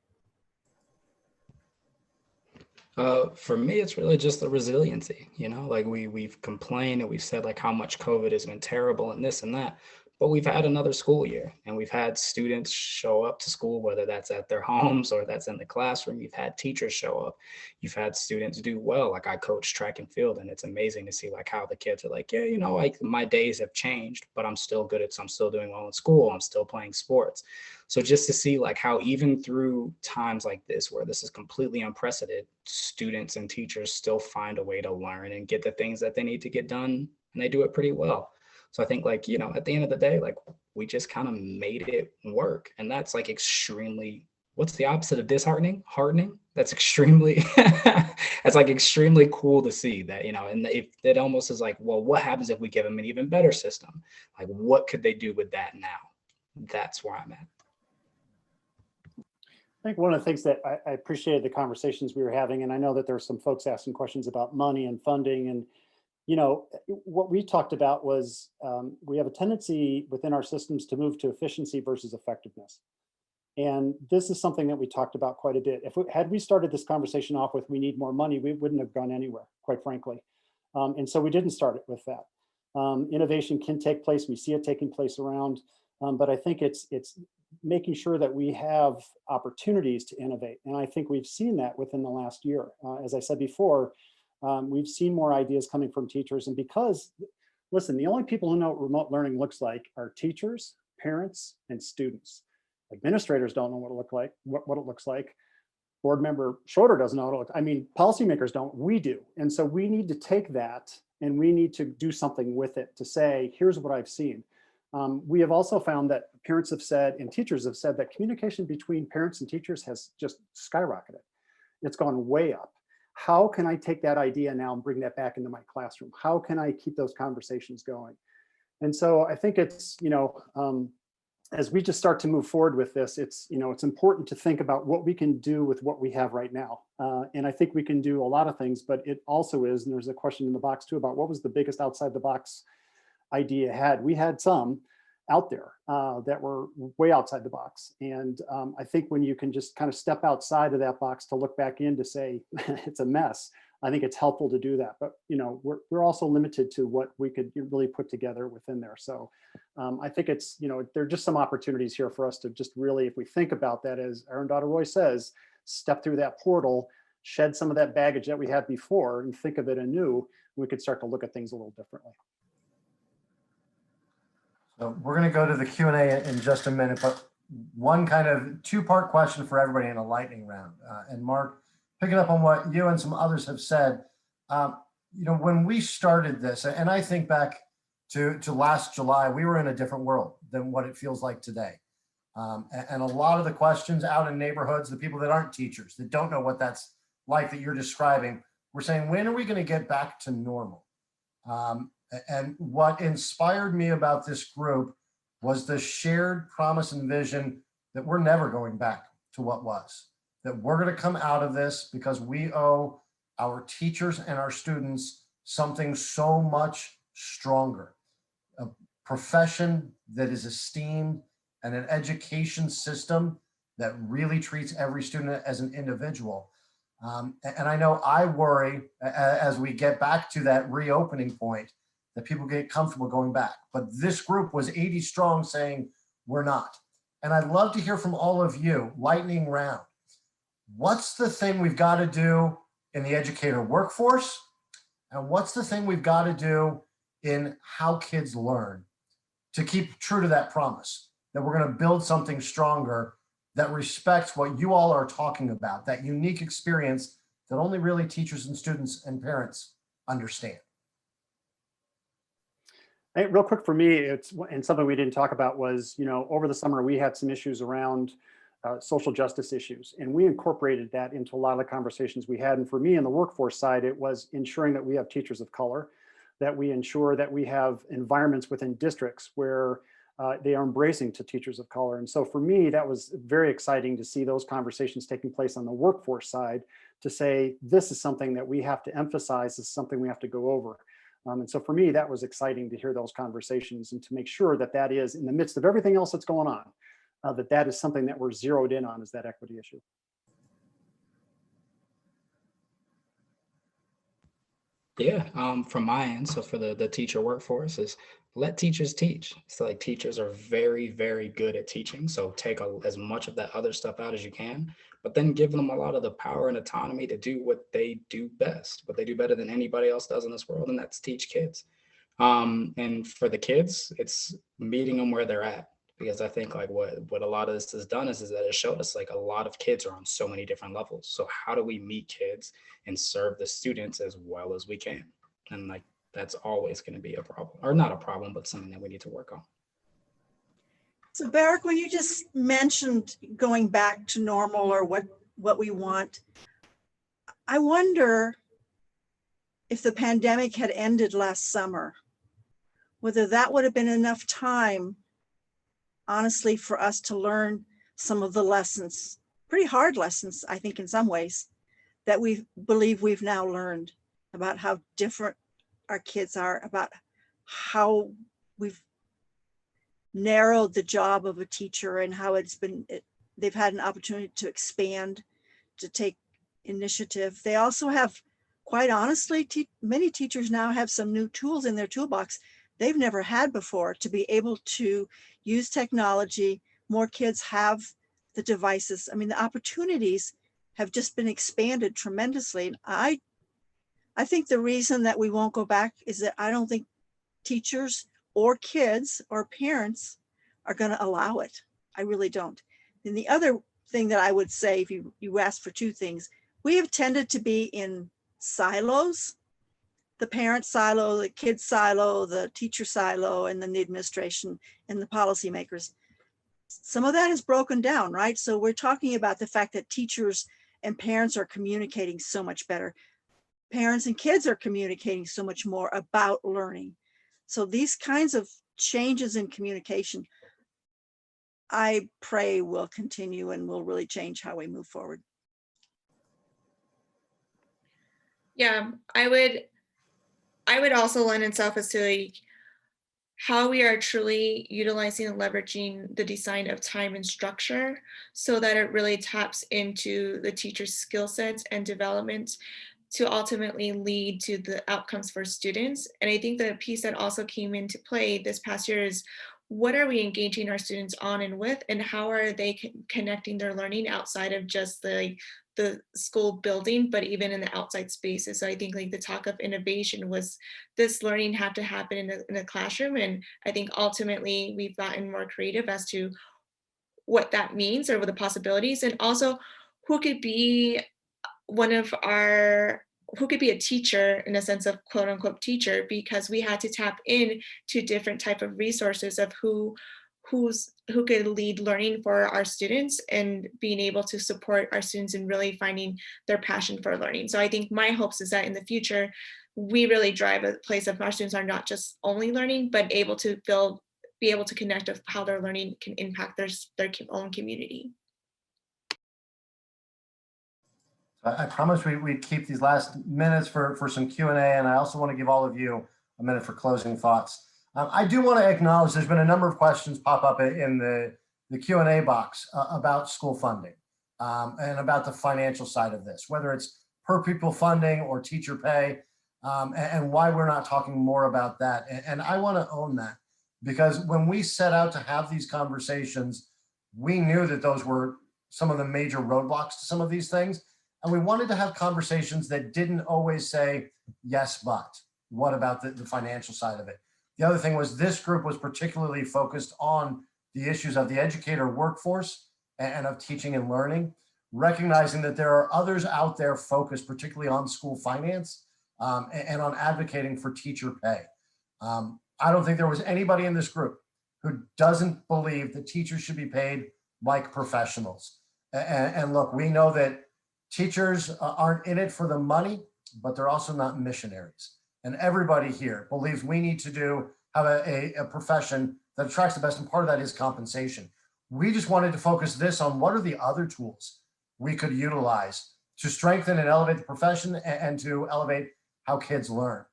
For me, it's really just the resiliency, like we've complained and we've said like how much COVID has been terrible and this and that, but we've had another school year and we've had students show up to school, whether that's at their homes or that's in the classroom. You've had teachers show up. You've had students do well. Like I coach track and field, and it's amazing to see like how the kids are like, yeah, like my days have changed, but I'm still I'm still doing well in school. I'm still playing sports. So just to see like how even through times like this, where this is completely unprecedented, students and teachers still find a way to learn and get the things that they need to get done, and they do it pretty well. So I think like, at the end of the day, like we just kind of made it work. And that's like extremely, what's the opposite of disheartening? Heartening? That's extremely, that's like extremely cool to see that, and it almost is like, well, what happens if we give them an even better system? Like, what could they do with that now? That's where I'm at. I think one of the things that I appreciated the conversations we were having, and I know that there are some folks asking questions about money and funding, and what we talked about was we have a tendency within our systems to move to efficiency versus effectiveness. And this is something that we talked about quite a bit. Had we started this conversation off with we need more money, we wouldn't have gone anywhere, quite frankly. And so we didn't start it with that. Innovation can take place. We see it taking place around, but I think it's making sure that we have opportunities to innovate. And I think we've seen that within the last year. As I said before, we've seen more ideas coming from teachers. And because, listen, the only people who know what remote learning looks like are teachers, parents, and students. Administrators don't know what it looks like. Board member Schroeder doesn't know what it looks like. I mean, policymakers don't, we do. And so we need to take that and we need to do something with it to say, here's what I've seen. We have also found that parents have said and teachers have said that communication between parents and teachers has just skyrocketed. It's gone way up. How can I take that idea now and bring that back into my classroom? How can I keep those conversations going? And so I think it's, as we just start to move forward with this, it's important to think about what we can do with what we have right now. And I think we can do a lot of things, but it also is, and there's a question in the box too about what was the biggest outside the box idea had. We had some out there that were way outside the box. And I think when you can just kind of step outside of that box to look back in to say it's a mess, I think it's helpful to do that. But we're also limited to what we could really put together within there. So I think it's, there are just some opportunities here for us to just really, if we think about that, as Aaron Daughter Roy says, step through that portal, shed some of that baggage that we had before and think of it anew, we could start to look at things a little differently. So we're going to go to the Q&A in just a minute, but one kind of two-part question for everybody in a lightning round. And Mark, picking up on what you and some others have said, when we started this, and I think back to last July, we were in a different world than what it feels like today. And a lot of the questions out in neighborhoods, the people that aren't teachers, that don't know what that's like that you're describing, we're saying, when are we going to get back to normal? And what inspired me about this group was the shared promise and vision that we're never going back to what was, that we're going to come out of this because we owe our teachers and our students something so much stronger, a profession that is esteemed and an education system that really treats every student as an individual. And I know I worry as we get back to that reopening point that people get comfortable going back. But this group was 80 strong saying we're not. And I'd love to hear from all of you, lightning round. What's the thing we've got to do in the educator workforce? And what's the thing we've got to do in how kids learn to keep true to that promise, that we're going to build something stronger that respects what you all are talking about, that unique experience that only really teachers and students and parents understand? Hey, real quick for me, and something we didn't talk about was, over the summer, we had some issues around social justice issues, and we incorporated that into a lot of the conversations we had. And for me, in the workforce side, it was ensuring that we have teachers of color, that we ensure that we have environments within districts where they are embracing to teachers of color. And so for me, that was very exciting to see those conversations taking place on the workforce side to say, this is something that we have to emphasize, this is something we have to go over. And so for me, that was exciting to hear those conversations and to make sure that that is, in the midst of everything else that's going on, that is something that we're zeroed in on, is that equity issue. Yeah, from my end, so for the teacher workforce is let teachers teach. So like teachers are very, very good at teaching. So take as much of that other stuff out as you can, but then give them a lot of the power and autonomy to do what they do best, what they do better than anybody else does in this world, and that's teach kids. And for the kids, it's meeting them where they're at. Because I think like what a lot of this has done is that it showed us like a lot of kids are on so many different levels. So how do we meet kids and serve the students as well as we can? And like, that's always going to be a problem, or not a problem, but something that we need to work on. So Barrick, when you just mentioned going back to normal or what we want, I wonder if the pandemic had ended last summer, whether that would have been enough time, honestly, for us to learn some of the lessons, pretty hard lessons, I think in some ways, that we believe we've now learned about how different our kids are, about how we've narrowed the job of a teacher and how they've had an opportunity to expand, to take initiative. They also have, quite honestly, many teachers now have some new tools in their toolbox they've never had before to be able to use technology more kids have the devices. I mean, the opportunities have just been expanded tremendously. And I think the reason that we won't go back is that I don't think teachers or kids or parents are going to allow it. I really don't. And the other thing that I would say, if you ask for two things, we have tended to be in silos, the parent silo, the kid silo, the teacher silo, and then the administration and the policymakers. Some of that is broken down, right? So we're talking about the fact that teachers and parents are communicating so much better. Parents and kids are communicating so much more about learning. So these kinds of changes in communication, I pray will continue and will really change how we move forward. Yeah, I would also lend itself as to like how we are truly utilizing and leveraging the design of time and structure so that it really taps into the teacher's skill sets and development to ultimately lead to the outcomes for students. And I think the piece that also came into play this past year is what are we engaging our students on and with, and how are they connecting their learning outside of just the school building, but even in the outside spaces. So I think like the talk of innovation was this learning had to happen in the classroom. And I think ultimately we've gotten more creative as to what that means or what the possibilities, and also who could be who could be a teacher in a sense of quote unquote teacher, because we had to tap in to different type of resources of who could lead learning for our students and being able to support our students in really finding their passion for learning. So I think my hopes is that in the future, we really drive a place of our students are not just only learning, but be able to connect of how their learning can impact their own community. I promised we'd keep these last minutes for some Q&A, and I also want to give all of you a minute for closing thoughts. I do want to acknowledge there's been a number of questions pop up in the Q&A box about school funding and about the financial side of this, whether it's per pupil funding or teacher pay, and why we're not talking more about that. And I want to own that, because when we set out to have these conversations, we knew that those were some of the major roadblocks to some of these things. And we wanted to have conversations that didn't always say, yes, but what about the financial side of it? The other thing was this group was particularly focused on the issues of the educator workforce and of teaching and learning, recognizing that there are others out there focused particularly on school finance and on advocating for teacher pay. I don't think there was anybody in this group who doesn't believe that teachers should be paid like professionals. And look, we know that teachers aren't in it for the money, but they're also not missionaries. And everybody here believes we need to have a profession that attracts the best, and part of that is compensation. We just wanted to focus this on what are the other tools we could utilize to strengthen and elevate the profession and to elevate how kids learn.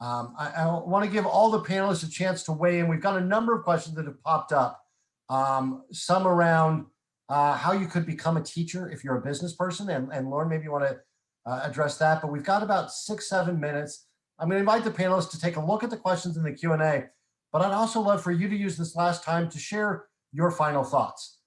I want to give all the panelists a chance to weigh in. We've got a number of questions that have popped up, some around how you could become a teacher if you're a business person. And Lauren, maybe you want to address that, but we've got about 6-7 minutes. I'm going to invite the panelists to take a look at the questions in the Q&A, but I'd also love for you to use this last time to share your final thoughts.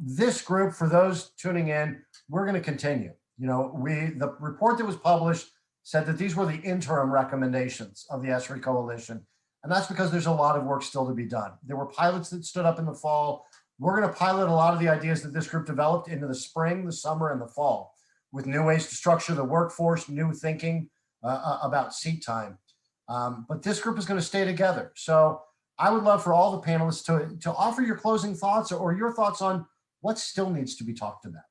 This group, for those tuning in, we're going to continue. You know, the report that was published said that these were the interim recommendations of the Esri Coalition. And that's because there's a lot of work still to be done. There were pilots that stood up in the fall. We're going to pilot a lot of the ideas that this group developed into the spring, the summer, and the fall, with new ways to structure the workforce, new thinking about seat time. But this group is going to stay together. So I would love for all the panelists to offer your closing thoughts or your thoughts on what still needs to be talked about.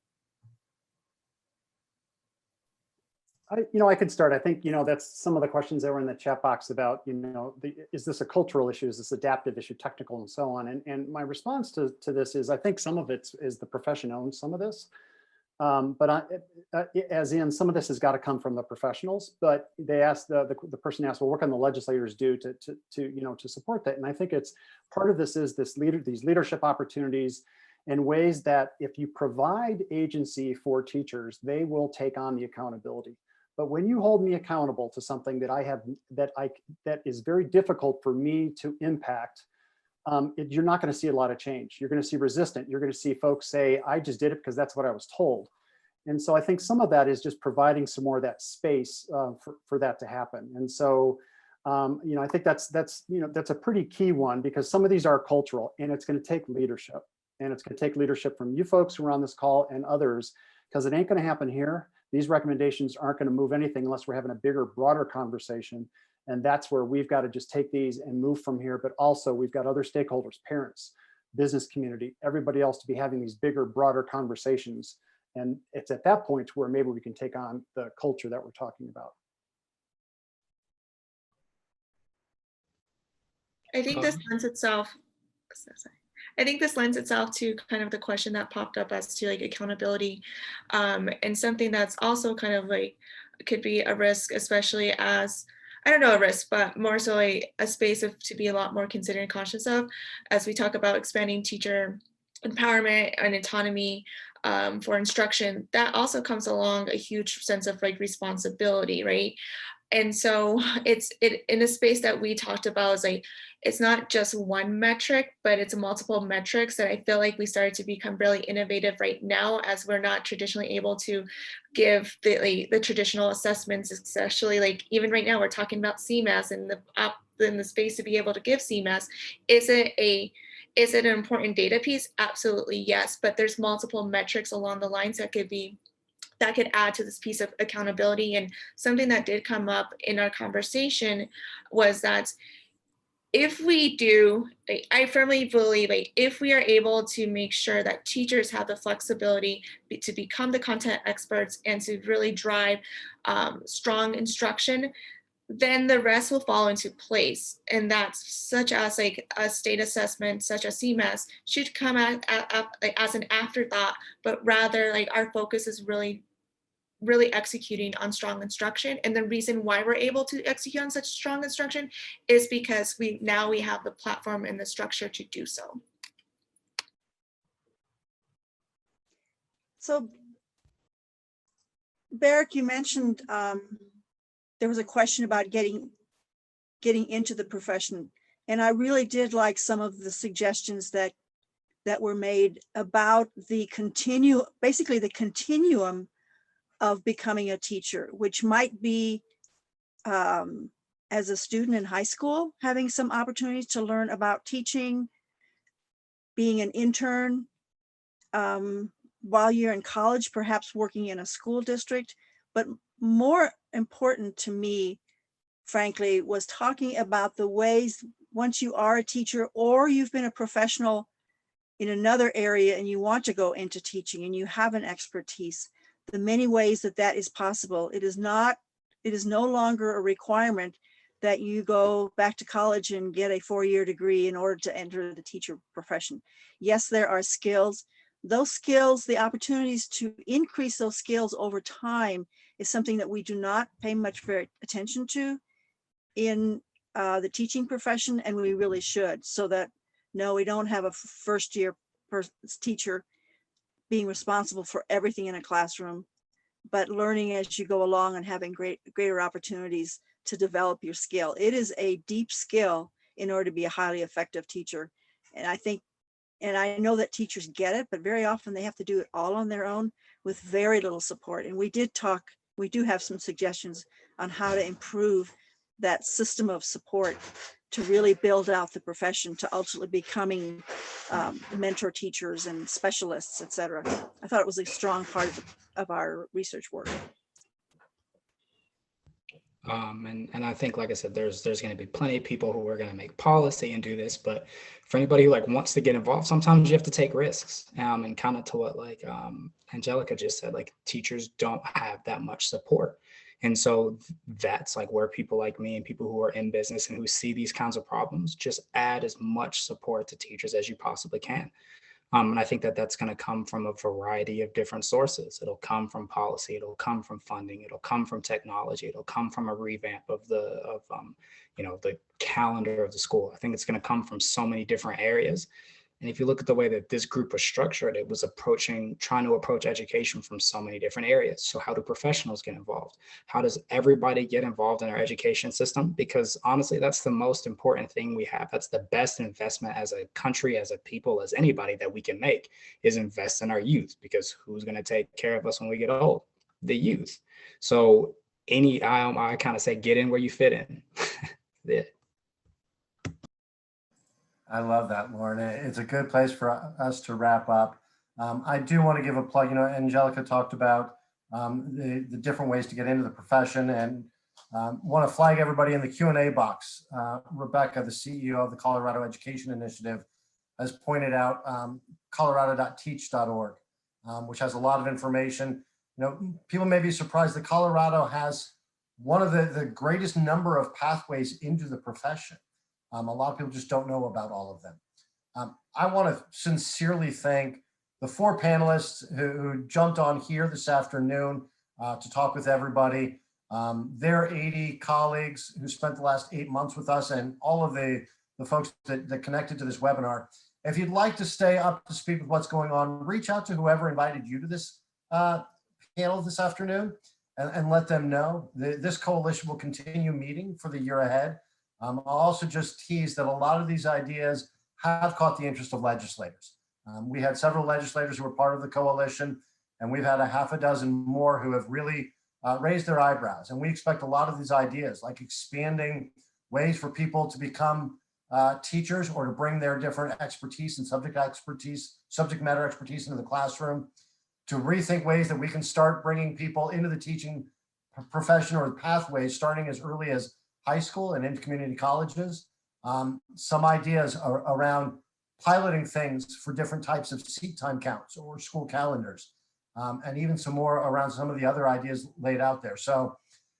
I could start. I think, that's some of the questions that were in the chat box about, is this a cultural issue? Is this adaptive issue, technical, and so on? And my response to this is, I think some of it is the profession owns some of this. As in, some of this has got to come from the professionals. But they asked the person asked, well, what can the legislators do to support that? And I think it's part of this is these leadership opportunities in ways that if you provide agency for teachers, they will take on the accountability. But when you hold me accountable to something that I have that is very difficult for me to impact, you're not going to see a lot of change. You're going to see resistant. You're going to see folks say, I just did it because that's what I was told. And so I think some of that is just providing some more of that space for that to happen. And so, I think that's a pretty key one, because some of these are cultural, and it's going to take leadership. And it's going to take leadership from you folks who are on this call and others, because it ain't going to happen here. These recommendations aren't going to move anything unless we're having a bigger, broader conversation. And that's where we've got to just take these and move from here. But also we've got other stakeholders, parents, business community, everybody else to be having these bigger, broader conversations. And it's at that point where maybe we can take on the culture that we're talking about. I think this lends itself, I think this lends itself to kind of the question that popped up as to like accountability, and something that's also kind of like could be a risk, especially as, I don't know, a risk, but more so a space to be a lot more considerate and conscious of as we talk about expanding teacher empowerment and autonomy for instruction. That also comes along a huge sense of like responsibility, right? And so it's in a space that we talked about is like, it's not just one metric, but it's multiple metrics that I feel like we started to become really innovative right now, as we're not traditionally able to give the traditional assessments, especially like even right now we're talking about CMAS and in the space to be able to give CMAS. Is it an important data piece? Absolutely, yes. But there's multiple metrics along the lines that could add to this piece of accountability. And something that did come up in our conversation was that if we do, I firmly believe, if we are able to make sure that teachers have the flexibility to become the content experts and to really drive strong instruction, then the rest will fall into place. And that's such as like a state assessment, such as CMAS, should come as an afterthought, but rather like our focus is really executing on strong instruction. And the reason why we're able to execute on such strong instruction is because we have the platform and the structure to do so. So, Barrick, you mentioned there was a question about getting into the profession. And I really did like some of the suggestions that were made about basically the continuum of becoming a teacher, which might be as a student in high school, having some opportunities to learn about teaching, being an intern, while you're in college, perhaps working in a school district. But more important to me, frankly, was talking about the ways once you are a teacher or you've been a professional in another area and you want to go into teaching and you have an expertise, the many ways that is possible. It is no longer a requirement that you go back to college and get a 4-year degree in order to enter the teacher profession. Yes, there are skills. Those skills, the opportunities to increase those skills over time is something that we do not pay much very attention to in the teaching profession, and we really should, so that no, we don't have a first-year teacher being responsible for everything in a classroom, but learning as you go along and having greater opportunities to develop your skill. It is a deep skill in order to be a highly effective teacher. And I know that teachers get it, but very often they have to do it all on their own with very little support. And we do have some suggestions on how to improve that system of support to really build out the profession to ultimately becoming mentor teachers and specialists, et cetera. I thought it was a strong part of our research work. And I think, like I said, there's going to be plenty of people who are going to make policy and do this, but for anybody who wants to get involved, sometimes you have to take risks. And kind of to what Angelica just said, teachers don't have that much support. And so that's where people like me and people who are in business and who see these kinds of problems, just add as much support to teachers as you possibly can. And I think that's going to come from a variety of different sources. It'll come from policy, it'll come from funding, it'll come from technology, it'll come from a revamp of the calendar of the school. I think it's going to come from so many different areas. And if you look at the way that this group was structured, it was trying to approach education from so many different areas. So how do professionals get involved? How does everybody get involved in our education system? Because honestly, that's the most important thing we have. That's the best investment as a country, as a people, as anybody that we can make, is invest in our youth, because who's going to take care of us when we get old? The youth. So I kind of say, get in where you fit in. Yeah. I love that, Lauren. It's a good place for us to wrap up. I do want to give a plug. Angelica talked about the different ways to get into the profession, and want to flag everybody in the Q&A box. Rebecca, the CEO of the Colorado Education Initiative, has pointed out colorado.teach.org, which has a lot of information. People may be surprised that Colorado has one of the greatest number of pathways into the profession. A lot of people just don't know about all of them. I want to sincerely thank the 4 panelists who jumped on here this afternoon to talk with everybody, their 80 colleagues who spent the last 8 months with us, and all of the folks that connected to this webinar. If you'd like to stay up to speed with what's going on, reach out to whoever invited you to this panel this afternoon and let them know. This coalition will continue meeting for the year ahead. I'll also just tease that a lot of these ideas have caught the interest of legislators. We had several legislators who were part of the coalition, and we've had a half a dozen more who have really raised their eyebrows. And we expect a lot of these ideas, like expanding ways for people to become teachers, or to bring their different expertise and subject matter expertise into the classroom, to rethink ways that we can start bringing people into the teaching profession or pathways starting as early as high school and into community colleges. Some ideas are around piloting things for different types of seat time counts or school calendars, and even some more around some of the other ideas laid out there. So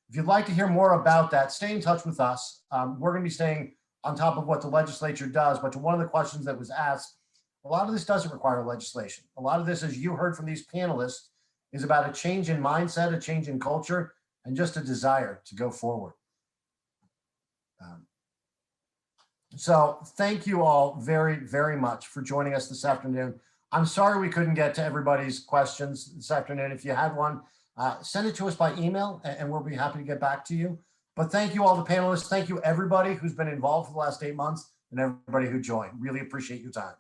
if you'd like to hear more about that, stay in touch with us. We're going to be staying on top of what the legislature does, but to one of the questions that was asked, a lot of this doesn't require legislation. A lot of this, as you heard from these panelists, is about a change in mindset, a change in culture, and just a desire to go forward. So thank you all very, very much for joining us this afternoon. I'm sorry we couldn't get to everybody's questions this afternoon. If you had one, send it to us by email and we'll be happy to get back to you. But thank you all the panelists. Thank you everybody who's been involved for the last 8 months and everybody who joined. Really appreciate your time.